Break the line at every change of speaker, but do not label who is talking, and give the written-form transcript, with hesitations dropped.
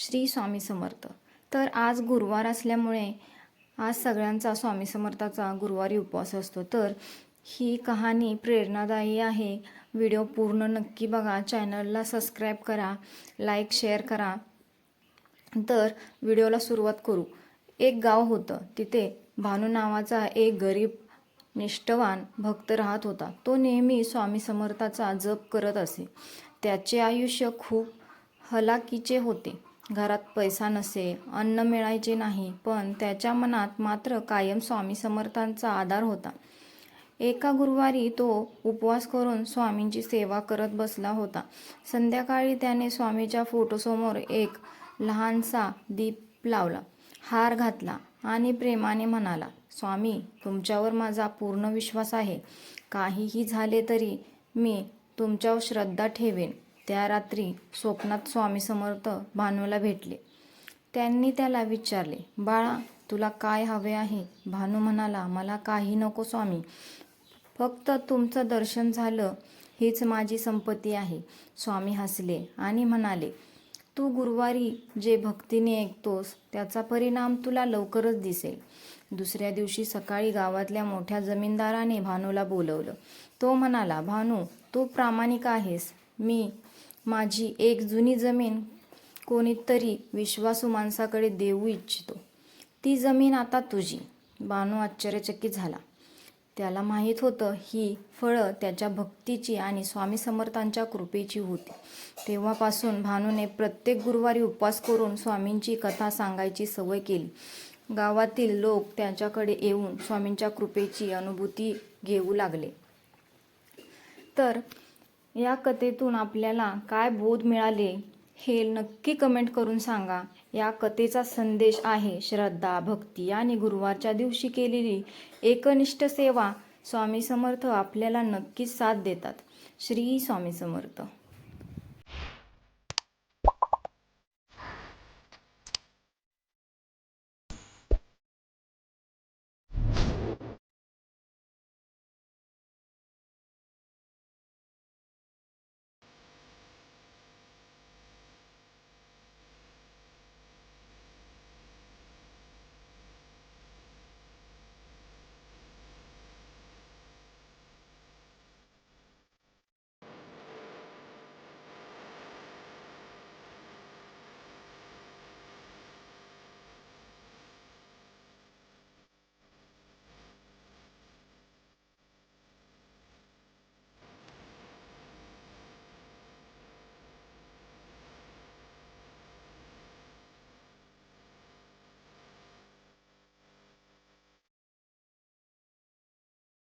श्री स्वामी समर्थ. तर आज गुरुवार असल्यामुळे आज सगळ्यांचा स्वामी समर्थाचा गुरुवारी उपवास असतो. तर ही कहाणी प्रेरणादायी आहे. व्हिडिओ पूर्ण नक्की बघा. चॅनलला सबस्क्राईब करा, लाईक शेअर करा. तर व्हिडिओला सुरुवात करू. एक गाव होतं. तिथे भानू नावाचा एक गरीब निष्ठावान भक्त राहत होता. तो नेहमी स्वामी समर्थाचा जप करत असे. त्याचे आयुष्य खूप हलाखीचे होते. घरात पैसा नसे, अन्न मिळायचे नाही, पण त्याच्या मनात मात्र कायम स्वामी समर्थांचा आधार होता. एका गुरुवारी तो उपवास करून स्वामींची सेवा करत बसला होता. संध्याकाळी त्याने स्वामीच्या फोटोसमोर एक लहानसा दीप लावला, हार घातला आणि प्रेमाने म्हणाला, स्वामी, तुमच्यावर माझा पूर्ण विश्वास आहे. काहीही झाले तरी मी तुमच्यावर श्रद्धा ठेवेन. त्या रात्री स्वप्नात स्वामी समर्थ भानूला भेटले. त्यांनी त्याला विचारले, बाळा, तुला काय हवे आहे? भानू म्हणाला, मला काही नको स्वामी, फक्त तुमचं दर्शन झालं हीच माझी संपत्ती आहे. स्वामी हसले आणि म्हणाले, तू गुरुवारी जे भक्तीने ऐकतोस त्याचा परिणाम तुला लवकरच दिसेल. दुसऱ्या दिवशी सकाळी गावातल्या मोठ्या जमीनदाराने भानूला बोलवलं. तो म्हणाला, भानू, तू प्रामाणिक आहेस. मी माझी एक जुनी जमीन कोणीतरी विश्वासू माणसाकडे देऊ इच्छितो. ती जमीन आता तुझी. भानू आश्चर्यचकित झाला. त्याला माहीत होतं ही फळं त्याच्या भक्तीची आणि स्वामी समर्थांच्या कृपेची होती. तेव्हापासून भानूने प्रत्येक गुरुवारी उपवास करून स्वामींची कथा सांगायची सवय केली. गावातील लोक त्याच्याकडे येऊन स्वामींच्या कृपेची अनुभूती घेऊ लागले. तर या कथेतून आपल्याला काय बोध मिळाले हे नक्की कमेंट करून सांगा. या कथेचा संदेश आहे श्रद्धा, भक्ती आणि गुरुवारच्या दिवशी केलेली एकनिष्ठ सेवा. स्वामी समर्थ आपल्याला नक्कीच साथ देतात. श्री स्वामी समर्थ.